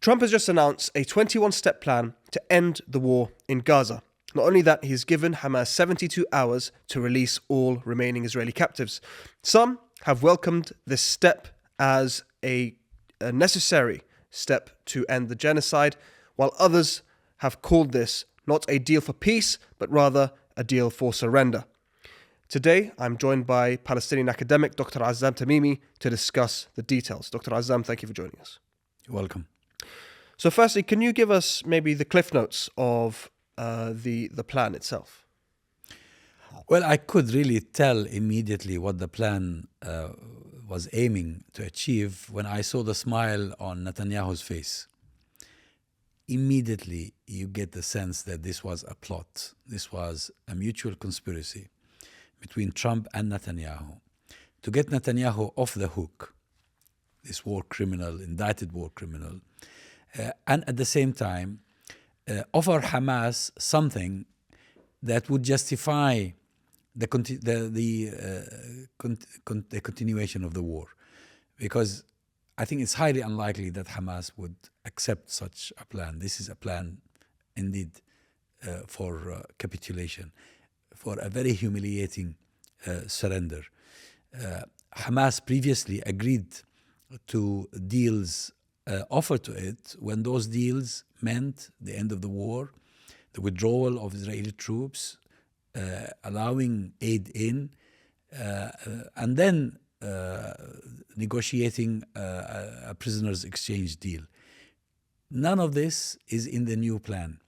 Trump has just announced a 21-step plan to end the war in Gaza. Not only that, he's given Hamas 72 hours to release all remaining Israeli captives. Some have welcomed this step as a necessary step to end the genocide, while others have called this not a deal for peace, but rather a deal for surrender. Today, I'm joined by Palestinian academic Dr Azzam Tamimi to discuss the details. Dr Azzam, thank you for joining us. You're welcome. So firstly, can you give us maybe the cliff notes of the plan itself? Well, I could really tell immediately what the plan was aiming to achieve when I saw the smile on Netanyahu's face. Immediately, you get the sense that this was a plot. This was a mutual conspiracy between Trump and Netanyahu to get Netanyahu off the hook, this war criminal, indicted war criminal, and at the same time offer Hamas something that would justify the continuation of the war. Because I think it's highly unlikely that Hamas would accept such a plan. This is a plan indeed for capitulation, for a very humiliating surrender. Hamas previously agreed to deals offered to it when those deals meant the end of the war, the withdrawal of Israeli troops, allowing aid in, and then negotiating a prisoners exchange deal. None of this is in the new plan.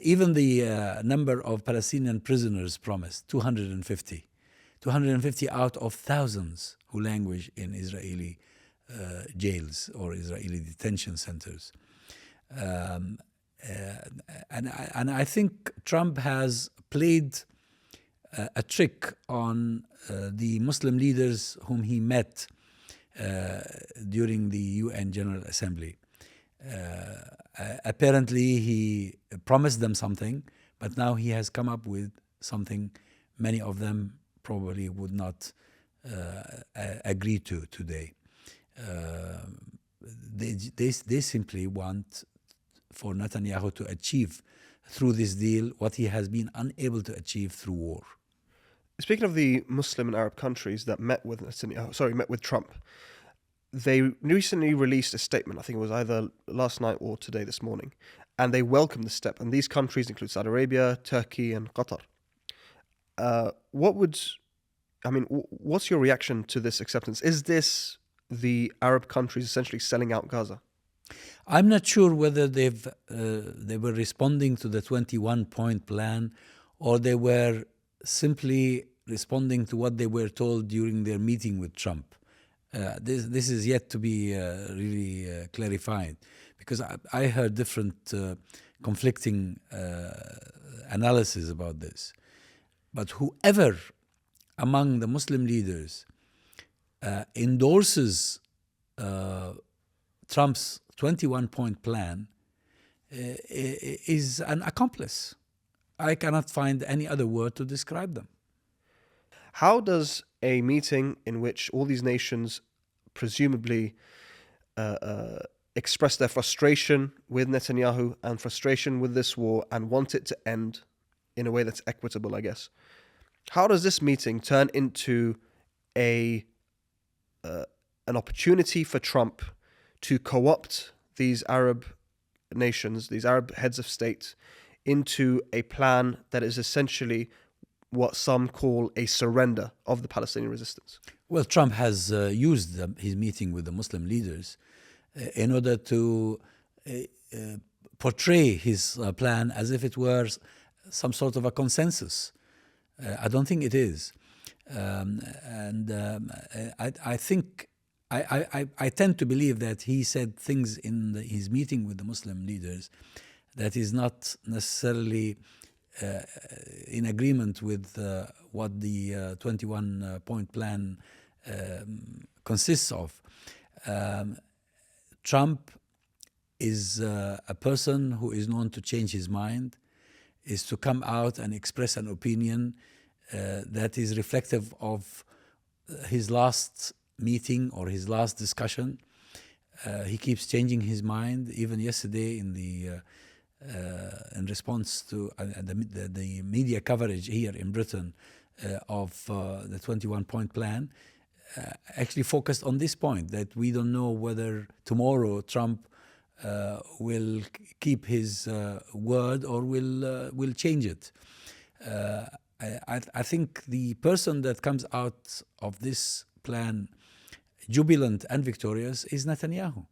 Even the number of Palestinian prisoners promised, 250 out of thousands who languish in Israeli jails or Israeli detention centers. And I think Trump has played a trick on the Muslim leaders whom he met during the UN General Assembly. Apparently he promised them something, but now he has come up with something many of them probably would not agree to today. They simply want for Netanyahu to achieve through this deal what he has been unable to achieve through war. Speaking of the Muslim and Arab countries that met with Trump, they recently released a statement, I think it was either last night or this morning, and they welcomed the step. And these countries include Saudi Arabia, Turkey, and Qatar. What's your reaction to this acceptance? Is this the Arab countries essentially selling out Gaza? I'm not sure whether they were responding to the 21-point plan or they were simply responding to what they were told during their meeting with Trump. This is yet to be really clarified, because I heard different conflicting analysis about this. But whoever among the Muslim leaders endorses Trump's 21-point plan is an accomplice. I cannot find any other word to describe them. How does a meeting in which all these nations presumably express their frustration with Netanyahu and frustration with this war and want it to end in a way that's equitable, I guess, how does this meeting turn into an opportunity for Trump to co-opt these Arab nations, these Arab heads of state, into a plan that is essentially what some call a surrender of the Palestinian resistance? Well, Trump has used his meeting with the Muslim leaders in order to portray his plan as if it were some sort of a consensus. I don't think it is. I think I tend to believe that he said things in his meeting with the Muslim leaders that is not necessarily in agreement with what the 21-point plan consists of. Trump is a person who is known to change his mind, is to come out and express an opinion that is reflective of his last meeting or his last discussion. He keeps changing his mind. Even yesterday, in response to the media coverage here in Britain of the 21-point plan, actually focused on this point, that we don't know whether tomorrow Trump will keep his word or will change it. I think the person that comes out of this plan jubilant and victorious is Netanyahu,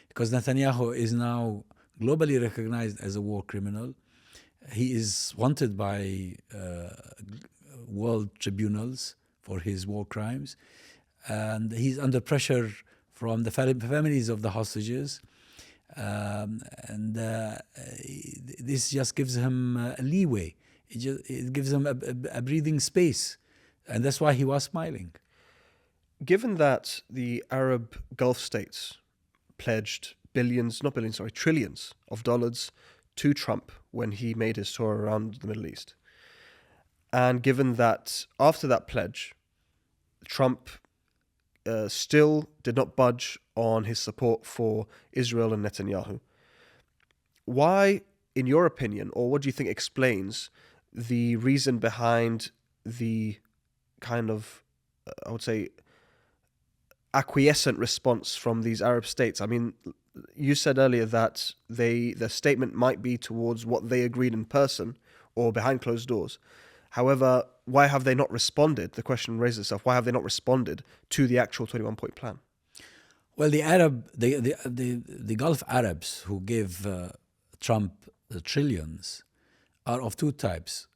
because Netanyahu is now globally recognized as a war criminal. He is wanted by world tribunals for his war crimes, and he's under pressure from the families of the hostages. This just gives him a leeway. It gives him a breathing space, and that's why he was smiling. Given that the Arab Gulf states pledged trillions of dollars to Trump when he made his tour around the Middle East, and given that after that pledge, Trump still did not budge on his support for Israel and Netanyahu, why, in your opinion, or what do you think explains the reason behind the kind of, I would say, acquiescent response from these Arab states? I mean, you said earlier that the statement might be towards what they agreed in person or behind closed doors. However, why have they not responded? The question raises itself. Why have they not responded to the actual 21-point plan? Well, the Gulf Arabs who give Trump the trillions are of two types.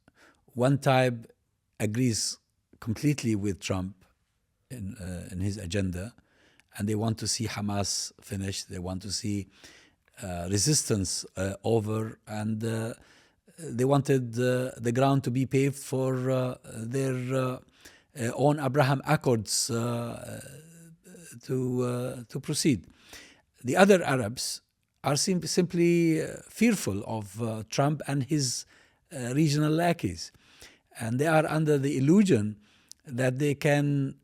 One type agrees completely with Trump in his agenda, and they want to see Hamas finished. They want to see resistance over, and they wanted the ground to be paved for their own Abraham Accords to proceed. The other Arabs are simply fearful of Trump and his regional lackeys, and they are under the illusion that they can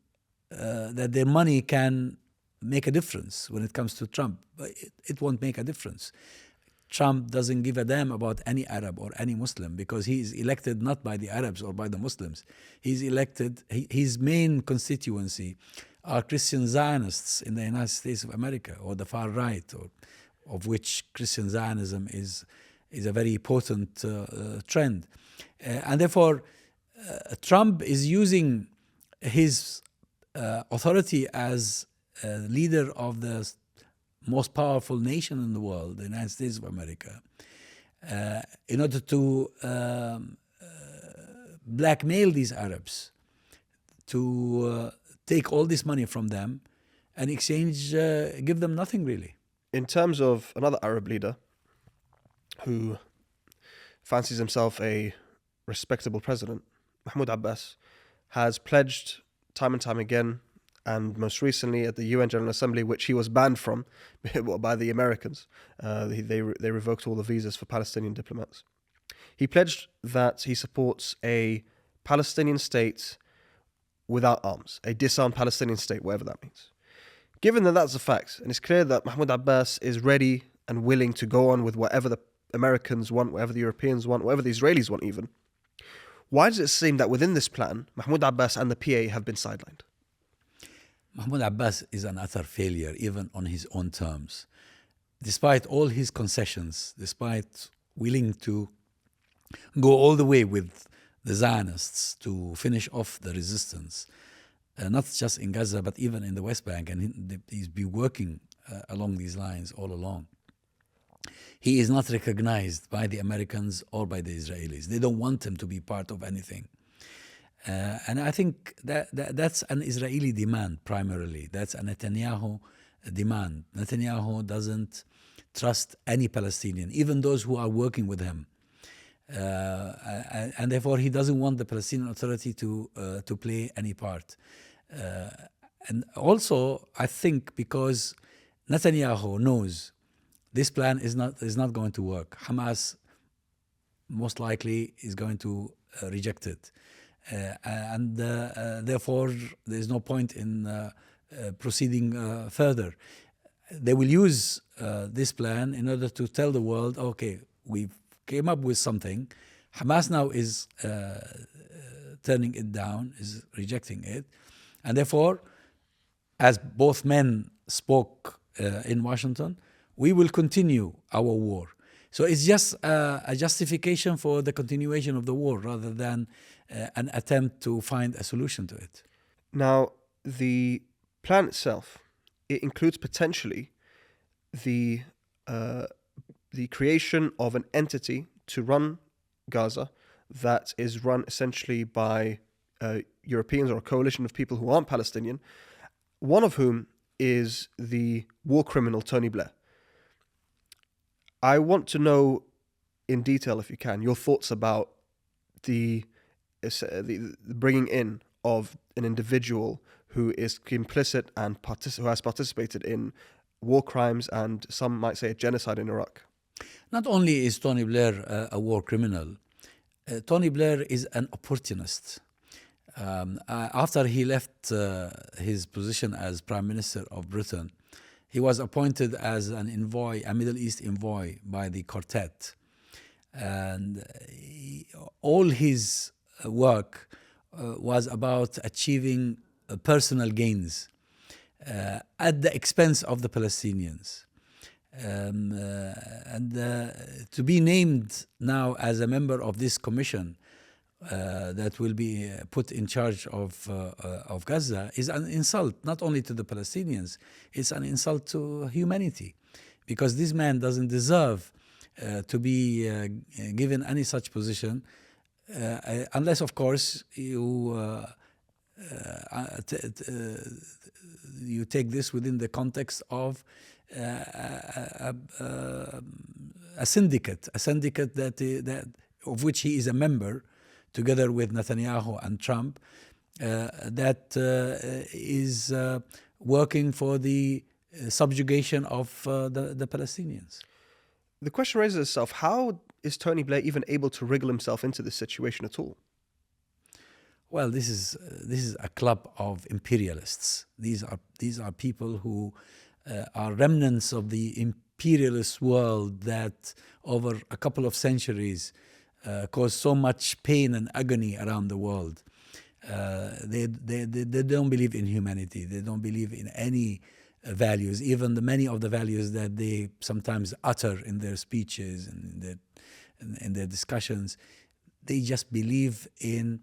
that their money can make a difference when it comes to Trump. But it won't make a difference. Trump doesn't give a damn about any Arab or any Muslim, because he is elected not by the Arabs or by the Muslims. He's elected, his main constituency are Christian Zionists in the United States of America, or the far right, of which Christian Zionism is a very potent trend. And therefore, Trump is using his authority as leader of the most powerful nation in the world, the United States of America, in order to blackmail these Arabs, to take all this money from them, and in exchange give them nothing really. In terms of another Arab leader who fancies himself a respectable president, Mahmud Abbas has pledged time and time again, and most recently at the UN General Assembly, which he was banned from by the Americans. They revoked all the visas for Palestinian diplomats. He pledged that he supports a Palestinian state without arms, a disarmed Palestinian state, whatever that means. Given that that's a fact, and it's clear that Mahmud Abbas is ready and willing to go on with whatever the Americans want, whatever the Europeans want, whatever the Israelis want even, why does it seem that within this plan, Mahmud Abbas and the PA have been sidelined? Mahmud Abbas is an utter failure, even on his own terms. Despite all his concessions, despite willing to go all the way with the Zionists to finish off the resistance, not just in Gaza, but even in the West Bank, and he's been working along these lines all along. He is not recognized by the Americans or by the Israelis. They don't want him to be part of anything. And I think that's an Israeli demand primarily. That's a Netanyahu demand. Netanyahu doesn't trust any Palestinian, even those who are working with him. And therefore he doesn't want the Palestinian Authority to play any part. And also, I think because Netanyahu knows this plan is not going to work. Hamas most likely is going to reject it. And therefore, there is no point in proceeding further. they will use this plan in order to tell the world, okay, we came up with something. Hamas now is turning it down, is rejecting it. And therefore, as both men spoke in Washington, we will continue our war. So it's just a justification for the continuation of the war rather than an attempt to find a solution to it. Now, the plan itself, it includes potentially the creation of an entity to run Gaza that is run essentially by Europeans or a coalition of people who aren't Palestinian, one of whom is the war criminal Tony Blair. I want to know in detail, if you can, your thoughts about the bringing in of an individual who is complicit and who has participated in war crimes and some might say a genocide in Iraq. Not only is Tony Blair a war criminal, Tony Blair is an opportunist. After he left his position as Prime Minister of Britain, he was appointed as an envoy, a Middle East envoy by the Quartet. And all his work was about achieving personal gains at the expense of the Palestinians. To be named now as a member of this commission that will be put in charge of Gaza is an insult, not only to the Palestinians, it's an insult to humanity, because this man doesn't deserve to be given any such position, unless, of course, you take this within the context of a syndicate that of which he is a member, together with Netanyahu and Trump, that is working for the subjugation of the Palestinians. The question raises itself: how is Tony Blair even able to wriggle himself into this situation at all? Well, this is a club of imperialists. These are people who are remnants of the imperialist world that over a couple of centuries caused so much pain and agony around the world. They don't believe in humanity. They don't believe in any values, even many of the values that they sometimes utter in their speeches and in their discussions. They just believe in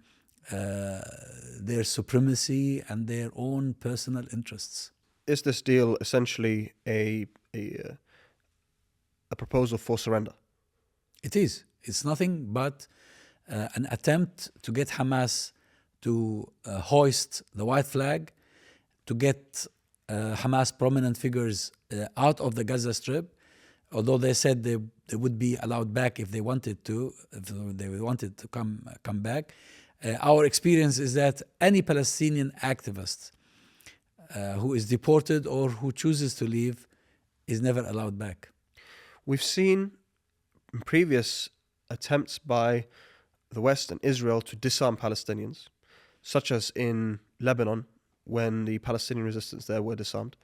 their supremacy and their own personal interests. Is this deal essentially a proposal for surrender? It is. It's nothing but an attempt to get Hamas to hoist the white flag, to get Hamas prominent figures out of the Gaza Strip, although they said they would be allowed back if they wanted to, come back. Our experience is that any Palestinian activist who is deported or who chooses to leave is never allowed back. We've seen in previous attempts by the West and Israel to disarm Palestinians, such as in Lebanon, when the Palestinian resistance there were disarmed.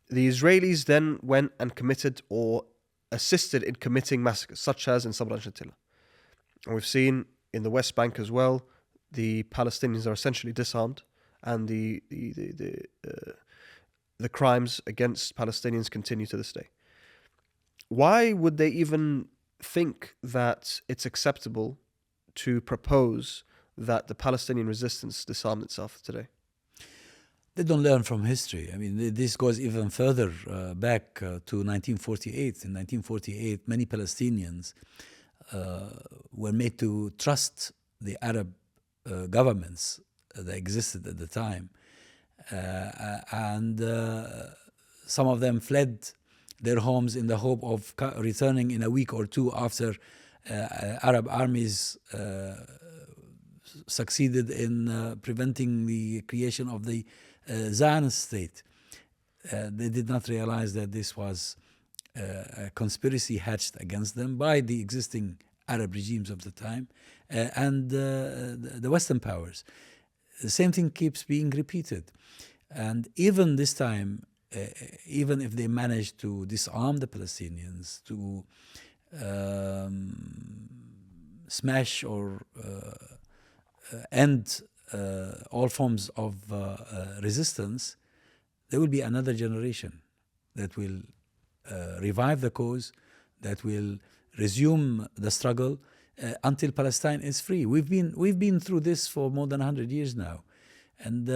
The Israelis then went and committed or assisted in committing massacres, such as in Sabra and Shatila. And we've seen in the West Bank as well, the Palestinians are essentially disarmed, and the crimes against Palestinians continue to this day. Why would they even think that it's acceptable to propose that the Palestinian resistance disarmed itself today? They don't learn from history. I mean, this goes even further back to 1948. In 1948, many Palestinians were made to trust the Arab governments that existed at the time. And some of them fled their homes in the hope of returning in a week or two after Arab armies succeeded in preventing the creation of the Zionist state. They did not realize that this was a conspiracy hatched against them by the existing Arab regimes of the time and the Western powers. The same thing keeps being repeated. And even this time, even if they manage to disarm the Palestinians, to smash or end all forms of resistance, there will be another generation that will revive the cause, that will resume the struggle until Palestine is free. We've been through this for more than 100 years now, and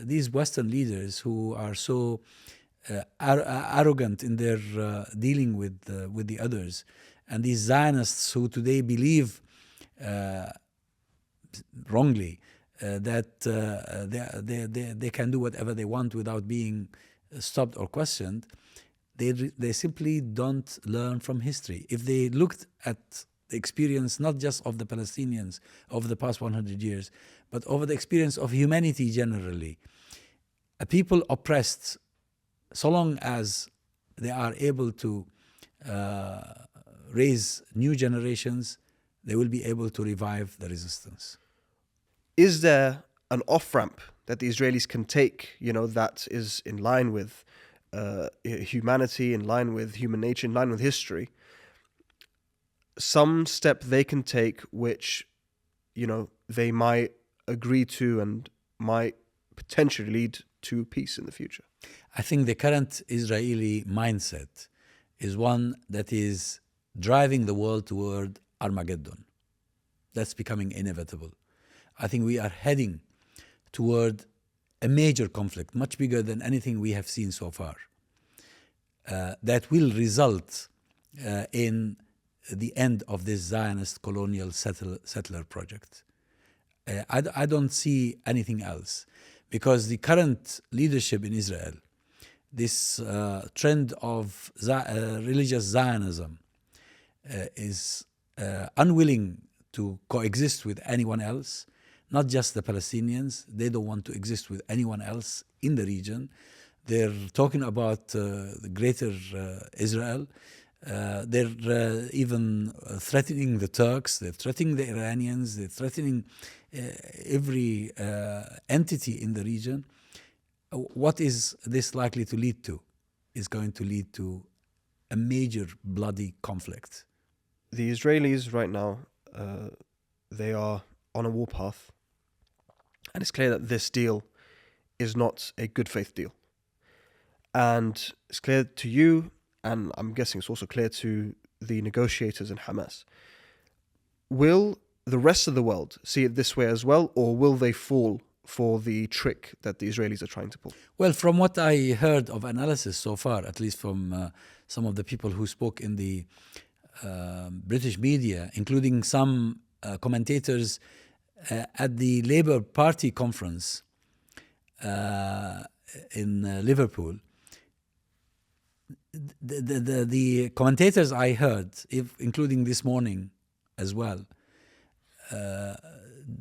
these Western leaders who are so arrogant in their dealing with the others, and these Zionists who today believe wrongly that they can do whatever they want without being stopped or questioned, they simply don't learn from history. If they looked at the experience not just of the Palestinians over the past 100 years, but over the experience of humanity generally, a people oppressed, so long as they are able to raise new generations, they will be able to revive the resistance. Is there an off-ramp that the Israelis can take, that is in line with humanity, in line with human nature, in line with history? Some step they can take which, they might agree to and might potentially lead to peace in the future? I think the current Israeli mindset is one that is driving the world toward Armageddon. That's becoming inevitable. I think we are heading toward a major conflict, much bigger than anything we have seen so far, that will result in the end of this Zionist colonial settler project. I don't see anything else, because the current leadership in Israel, this trend of religious Zionism, is unwilling to coexist with anyone else, not just the Palestinians. They don't want to exist with anyone else in the region. They're talking about the greater Israel. They're even threatening the Turks. They're threatening the Iranians. They're threatening every entity in the region. What is this likely to lead to? It's going to lead to a major bloody conflict. The Israelis right now, they are on a war path. And it's clear that this deal is not a good faith deal. And it's clear to you, and I'm guessing it's also clear to the negotiators in Hamas. Will the rest of the world see it this way as well, or will they fall for the trick that the Israelis are trying to pull? Well, from what I heard of analysis so far, at least from some of the people who spoke in the British media, including some commentators at the Labour Party conference in Liverpool, the commentators I heard, including this morning as well,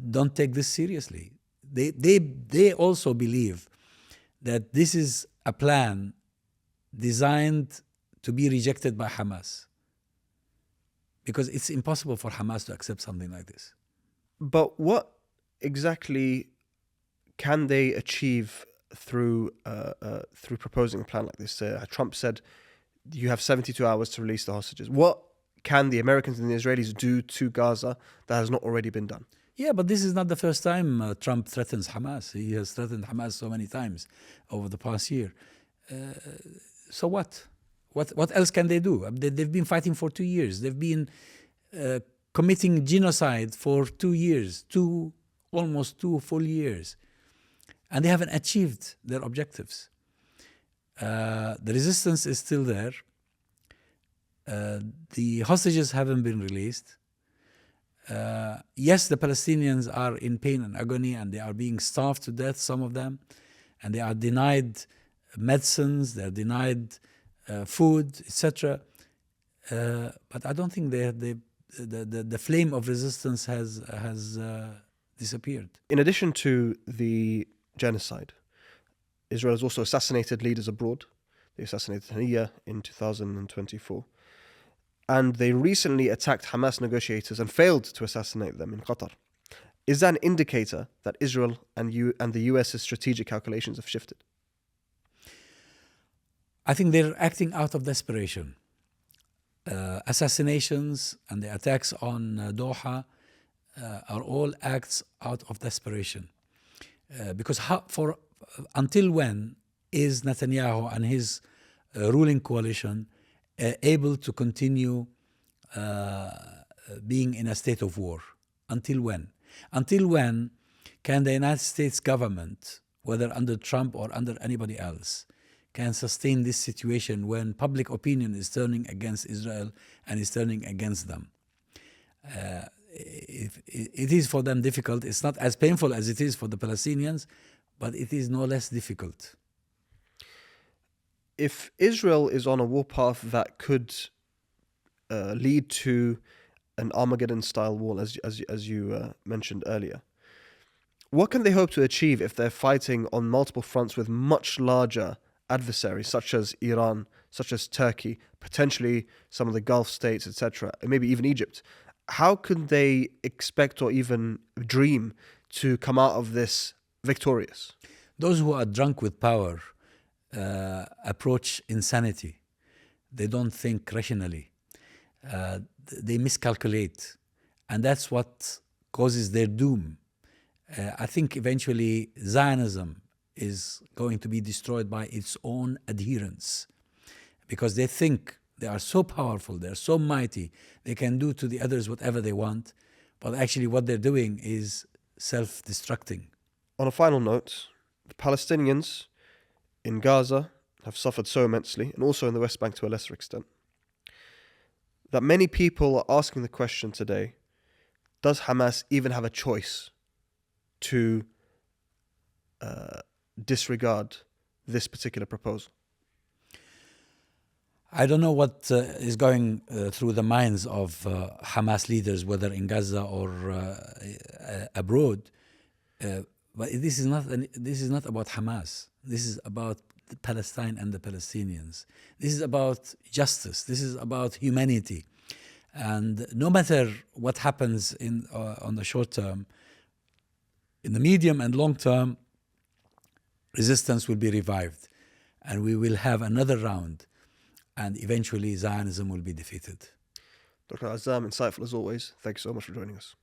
don't take this seriously. They also believe that this is a plan designed to be rejected by Hamas, because it's impossible for Hamas to accept something like this. But what exactly can they achieve through proposing a plan like this? Trump said you have 72 hours to release the hostages. What can the Americans and the Israelis do to Gaza that has not already been done? Yeah, but this is not the first time Trump threatens Hamas. He has threatened Hamas so many times over the past year. So what? What else can they do? They've been fighting for 2 years. They've been committing genocide for 2 years, almost 2 full years. And they haven't achieved their objectives. The resistance is still there. The hostages haven't been released. Yes, the Palestinians are in pain and agony, and they are being starved to death, some of them, and they are denied medicines, they are denied food, etc. But I don't think the flame of resistance has disappeared. In addition to the genocide, Israel has also assassinated leaders abroad. They assassinated Haniyeh in 2024. And they recently attacked Hamas negotiators and failed to assassinate them in Qatar. Is that an indicator that Israel and the US's strategic calculations have shifted? I think they're acting out of desperation. Assassinations and the attacks on Doha are all acts out of desperation. Because until when is Netanyahu and his ruling coalition able to continue being in a state of war? Until when? Until when can the United States government, whether under Trump or under anybody else, can sustain this situation when public opinion is turning against Israel and is turning against them? It is for them difficult. It's not as painful as it is for the Palestinians, but it is no less difficult. If Israel is on a war path that could lead to an Armageddon-style war, as you mentioned earlier, what can they hope to achieve if they're fighting on multiple fronts with much larger adversaries, such as Iran, such as Turkey, potentially some of the Gulf states, etc., and maybe even Egypt? How can they expect or even dream to come out of this victorious? Those who are drunk with power approach insanity. They don't think rationally. They miscalculate. And that's what causes their doom. I think eventually Zionism is going to be destroyed by its own adherents, because they think they are so powerful, they're so mighty, they can do to the others whatever they want, but actually what they're doing is self-destructing. On a final note, the Palestinians in Gaza have suffered so immensely, and also in the West Bank to a lesser extent, that many people are asking the question today, does Hamas even have a choice to disregard this particular proposal? I don't know what is going through the minds of Hamas leaders, whether in Gaza or abroad. But this is not about Hamas. This is about Palestine and the Palestinians. This is about justice. This is about humanity. And no matter what happens on the short term, in the medium and long term, resistance will be revived, and we will have another round, and eventually Zionism will be defeated. Dr. Azzam, insightful as always. Thank you so much for joining us.